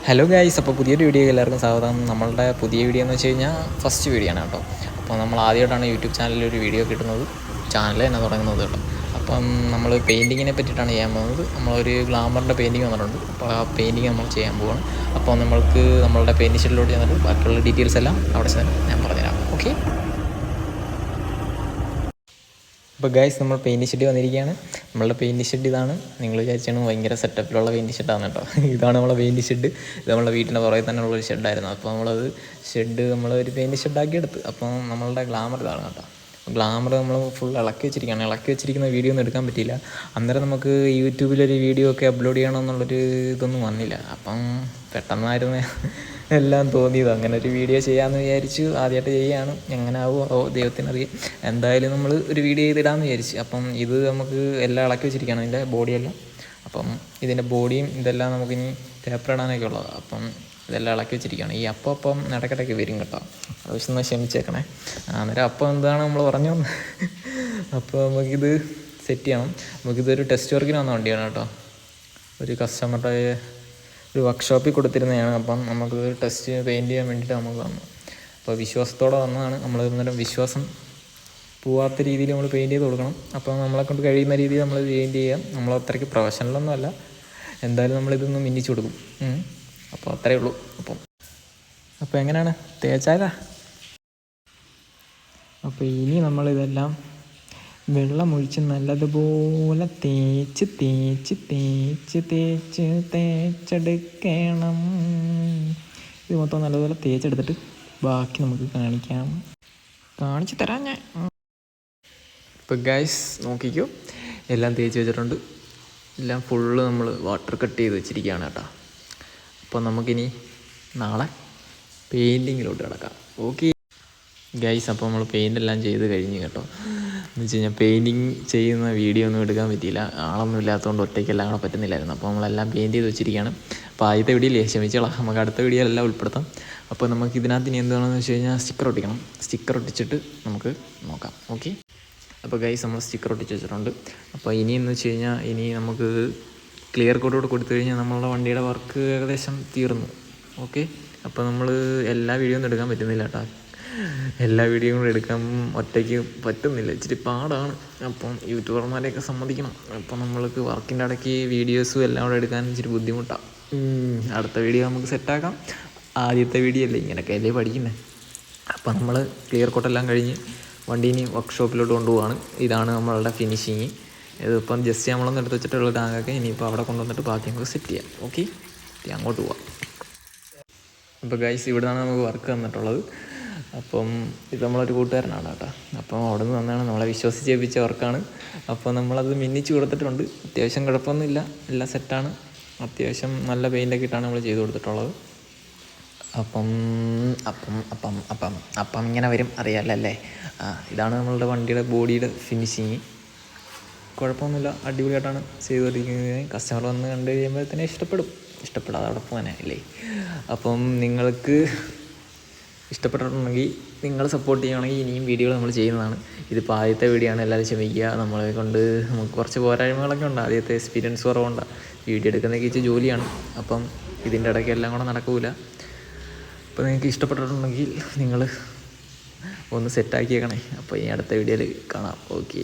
Hello guys, അപ്പോൾ പുതിയൊരു video എല്ലാവർക്കും സ്വാഗതം. നമ്മളുടെ പുതിയ വീഡിയോ എന്ന് വെച്ച് കഴിഞ്ഞാൽ ഫസ്റ്റ് വീഡിയോ ആണ് കേട്ടോ. അപ്പോൾ നമ്മൾ ആദ്യമായിട്ടാണ് യൂട്യൂബ് ചാനലിൽ ഒരു വീഡിയോ കിട്ടുന്നത്, ചാനൽ തന്നെ തുടങ്ങുന്നത് കേട്ടോ. അപ്പം നമ്മൾ പെയിൻറ്റിങ്ങിനെ പറ്റിയിട്ടാണ് ചെയ്യാൻ പോകുന്നത്. നമ്മളൊരു ഗ്ലാമറിൻ്റെ പെയിൻറ്റിങ് വന്നിട്ടുണ്ട്. അപ്പോൾ ആ പെയിൻറ്റിങ് നമ്മൾ ചെയ്യാൻ പോവുകയാണ്. അപ്പോൾ നമ്മൾക്ക് നമ്മളുടെ പെയിൻറ്റിങ് ഷെഡിലോട്ട് ചെന്നിട്ട് ബാക്കിയുള്ള ഡീറ്റെയിൽസ് എല്ലാം അവിടെ ചെന്ന് ഞാൻ പറഞ്ഞുതരാം. ഓക്കെ. അപ്പോൾ ഗൈസ്, നമ്മൾ പെയിൻറ്റ് ഷെഡ് വന്നിരിക്കുകയാണ്. നമ്മളുടെ പെയിൻറ്റ് ഷെഡ് ഇതാണ്. നിങ്ങൾ വിചാരിച്ചാണ് ഭയങ്കര സെറ്റപ്പിലുള്ള പെയിൻറ്റ് ഷെഡാണ് കേട്ടോ. ഇതാണ് നമ്മളെ പെയിൻറ്റ് ഷെഡ്. ഇത് നമ്മളുടെ വീട്ടിൻ്റെ പുറകെ തന്നെ ഉള്ളൊരു ഷെഡായിരുന്നു. അപ്പോൾ നമ്മളത് നമ്മളൊരു പെയിൻറ്റ് ഷെഡാക്കി എടുത്ത്. അപ്പോൾ നമ്മളുടെ ഗ്ലാമർ ഇതാണ് കേട്ടോ. ഗ്ലാമർ നമ്മൾ ഫുൾ ഇളക്കി വെച്ചിരിക്കുന്ന വീഡിയോ ഒന്നും എടുക്കാൻ പറ്റിയില്ല. അന്നേരം നമുക്ക് യൂട്യൂബിലൊരു വീഡിയോ ഒക്കെ അപ്ലോഡ് ചെയ്യണമെന്നുള്ളൊരു ഇതൊന്നും വന്നില്ല. അപ്പം പെട്ടെന്നായിരുന്നു എല്ലാം തോന്നിയത്. അങ്ങനെ ഒരു വീഡിയോ ചെയ്യാമെന്ന് വിചാരിച്ചു. ആദ്യമായിട്ട് ചെയ്യുകയാണ്. എങ്ങനെ ആവുമോ ദൈവത്തിനറിയാം. എന്തായാലും നമ്മൾ ഒരു വീഡിയോ ചെയ്തിടാമെന്ന് വിചാരിച്ചു. അപ്പം ഇത് നമുക്ക് എല്ലാം ഇളക്കി വെച്ചിരിക്കുകയാണ്, ഇതിൻ്റെ ബോഡിയെല്ലാം. അപ്പം ഇതിൻ്റെ ബോഡിയും ഇതെല്ലാം നമുക്കിനി പേപ്പർ ഇടാനൊക്കെ ഉള്ളത്. അപ്പം ഇതെല്ലാം ഇളക്കി വെച്ചിരിക്കുകയാണ്. ഈ അപ്പം ഇടയ്ക്കിടയ്ക്ക് വരും കേട്ടോ. ആവശ്യം ക്ഷമിച്ചേക്കണേ. അന്നേരം അപ്പം എന്താണ് നമ്മൾ പറഞ്ഞു. അപ്പോൾ നമുക്കിത് സെറ്റ് ചെയ്യണം. നമുക്കിതൊരു ടെസ്റ്റ് വർക്കിന് വന്ന വണ്ടിയാണ് കേട്ടോ. ഒരു കസ്റ്റമറുടെ ഒരു വർക്ക്ഷോപ്പിൽ കൊടുത്തിരുന്നതാണ്. അപ്പം നമുക്ക് ടെസ്റ്റ് പെയിൻറ്റ് ചെയ്യാൻ വേണ്ടിയിട്ട് നമുക്ക് വന്നു. അപ്പോൾ വിശ്വാസത്തോടെ വന്നതാണ്. നമ്മൾ അന്നേരം വിശ്വാസം പോവാത്ത രീതിയിൽ നമ്മൾ പെയിൻറ്റ് ചെയ്ത് കൊടുക്കണം. അപ്പോൾ നമ്മളെ കൊണ്ട് കഴിയുന്ന രീതിയിൽ നമ്മൾ പെയിൻറ്റ് ചെയ്യാം. നമ്മൾ അത്രയ്ക്ക് പ്രൊഫഷണലൊന്നും അല്ല, എന്തായാലും നമ്മളിതൊന്ന് മിന്നിച്ചു കൊടുക്കും. അപ്പോൾ അത്രയേ ഉള്ളൂ. അപ്പോൾ എങ്ങനെയാണ് തേച്ചാലാ? അപ്പോൾ ഇനി നമ്മളിതെല്ലാം വെള്ളമൊഴിച്ച് നല്ലതുപോലെ തേച്ചെടുക്കണം. ഇത് മൊത്തം നല്ലതുപോലെ തേച്ചെടുത്തിട്ട് ബാക്കി നമുക്ക് കാണിച്ചു തരാം ഞാൻ. ഇപ്പോൾ ഗൈസ് നോക്കിക്കോ, എല്ലാം തേച്ച് വെച്ചിട്ടുണ്ട്. എല്ലാം ഫുള്ള് നമ്മൾ വാട്ടർ കട്ട് ചെയ്ത് വെച്ചിരിക്കുകയാണ് കേട്ടോ. അപ്പോൾ നമുക്കിനി നാളെ പെയിൻറ്റിങ്ങിലോട്ട് കിടക്കാം. ഓക്കെ ഗൈസ്, അപ്പോൾ നമ്മൾ പെയിൻ്റെല്ലാം ചെയ്ത് കഴിഞ്ഞ് കേട്ടോ. എന്ന് വെച്ച് കഴിഞ്ഞാൽ പെയിൻറ്റിങ് ചെയ്യുന്ന വീഡിയോ ഒന്നും എടുക്കാൻ പറ്റിയില്ല. ആളൊന്നും ഇല്ലാത്തതുകൊണ്ട് ഒറ്റയ്ക്കെല്ലാം കൂടെ പറ്റുന്നില്ലായിരുന്നു. അപ്പോൾ നമ്മളെല്ലാം പെയിൻറ്റ് ചെയ്ത് വെച്ചിരിക്കുകയാണ്. അപ്പോൾ ആദ്യത്തെ വീഡിയോയിലേ ക്ഷമിച്ചോളാം, നമുക്ക് അടുത്ത വീഡിയോയിലെല്ലാം ഉൾപ്പെടുത്താം. അപ്പോൾ നമുക്ക് ഇതിനകത്ത് ഇനി എന്താണെന്ന് വെച്ച് കഴിഞ്ഞാൽ സ്റ്റിക്കർ ഒട്ടിക്കണം. സ്റ്റിക്കർ ഒട്ടിച്ചിട്ട് നമുക്ക് നോക്കാം. ഓക്കെ. അപ്പോൾ ഗൈസ്, നമ്മൾ സ്റ്റിക്കർ ഒട്ടിച്ച് വെച്ചിട്ടുണ്ട്. അപ്പോൾ ഇനിയെന്ന് വെച്ച് കഴിഞ്ഞാൽ ഇനി നമുക്ക് ക്ലിയർ കോഡോട് കൊടുത്തു കഴിഞ്ഞാൽ നമ്മളുടെ വണ്ടിയുടെ വർക്ക് ഏകദേശം തീർന്നു. ഓക്കെ. അപ്പോൾ നമ്മൾ എല്ലാ വീഡിയോ ഒന്നും എടുക്കാൻ പറ്റുന്നില്ല കേട്ടോ. എല്ലാ വീഡിയോയും കൂടെ എടുക്കാൻ ഒറ്റയ്ക്ക് പറ്റുന്നില്ല, ഇച്ചിരി പാടാണ്. അപ്പം യൂട്യൂബർമാരെയൊക്കെ സമ്മതിക്കണം. അപ്പം നമ്മൾക്ക് വർക്കിൻ്റെ ഇടയ്ക്ക് വീഡിയോസും എല്ലാം കൂടെ എടുക്കാൻ ഇച്ചിരി ബുദ്ധിമുട്ടാണ്. അടുത്ത വീഡിയോ നമുക്ക് സെറ്റാക്കാം. ആദ്യത്തെ വീഡിയോ അല്ലേ, ഇങ്ങനെയൊക്കെ അല്ലേ പഠിക്കുന്നത്. അപ്പം നമ്മൾ ക്ലിയർ കോട്ടെല്ലാം കഴിഞ്ഞ് വണ്ടീനി വർക്ക്ഷോപ്പിലോട്ട് കൊണ്ടുപോവാണ്. ഇതാണ് നമ്മളുടെ ഫിനിഷിങ്. ഇതിപ്പം ജസ്റ്റ് നമ്മളൊന്ന് എടുത്ത് വെച്ചിട്ടുള്ള ടാങ്കൊക്കെ ഇനിയിപ്പോൾ അവിടെ കൊണ്ടുവന്നിട്ട് ബാക്കി നമുക്ക് സെറ്റ് ചെയ്യാം. ഓക്കെ, അങ്ങോട്ട് പോവാം. അപ്പോൾ ഗൈസ്, ഇവിടെയാണ് നമുക്ക് വർക്ക് തന്നിട്ടുള്ളത്. അപ്പം ഇത് നമ്മളൊരു കൂട്ടുകാരനാണ് കേട്ടോ. അപ്പം അവിടെ നിന്ന് വന്നാണ്, നമ്മളെ വിശ്വസിച്ച് ഏൽപ്പിച്ച വർക്കാണ്. അപ്പോൾ നമ്മളത് മിന്നിച്ച് കൊടുത്തിട്ടുണ്ട്. അത്യാവശ്യം കുഴപ്പമൊന്നുമില്ല, എല്ലാം സെറ്റാണ്. അത്യാവശ്യം നല്ല പെയിൻ്റൊക്കെ ഇട്ടാണ് നമ്മൾ ചെയ്ത് കൊടുത്തിട്ടുള്ളത്. അപ്പം അപ്പം അപ്പം അപ്പം അപ്പം ഇങ്ങനെ വരും, അറിയാമല്ലോ അല്ലേ. ഇതാണ് നമ്മളുടെ വണ്ടിയുടെ ബോഡിയുടെ ഫിനിഷിങ്. കുഴപ്പമൊന്നുമില്ല, അടിപൊളിയായിട്ടാണ് ചെയ്തുകൊണ്ടിരിക്കുന്നത്. കസ്റ്റമർ വന്ന് കണ്ടു കഴിയുമ്പോൾ തന്നെ ഇഷ്ടപ്പെടാതെ അവിടെ പോകാനേ അല്ലേ. അപ്പം നിങ്ങൾക്ക് ഇഷ്ടപ്പെട്ടിട്ടുണ്ടെങ്കിൽ നിങ്ങൾ സപ്പോർട്ട് ചെയ്യുകയാണെങ്കിൽ ഇനിയും വീഡിയോകൾ നമ്മൾ ചെയ്യുന്നതാണ്. ഇതിപ്പോൾ ആദ്യത്തെ വീഡിയോ ആണ്, എല്ലാവരും ക്ഷമിക്കുക. നമ്മളെ കൊണ്ട് നമുക്ക് കുറച്ച് പോരായ്മകളൊക്കെ ഉണ്ട്. ആദ്യത്തെ എക്സ്പീരിയൻസ് കുറവുണ്ട്. വീഡിയോ എടുക്കുന്നതൊക്കെ വെച്ച് ജോലിയാണ്. അപ്പം ഇതിൻ്റെ ഇടയ്ക്ക് എല്ലാം കൂടെ നടക്കില്ല. അപ്പോൾ നിങ്ങൾക്ക് ഇഷ്ടപ്പെട്ടിട്ടുണ്ടെങ്കിൽ നിങ്ങൾ ഒന്ന് സെറ്റാക്കിയേക്കണേ. അപ്പോൾ ഈ അടുത്ത വീഡിയോയിൽ കാണാം. ഓക്കെ.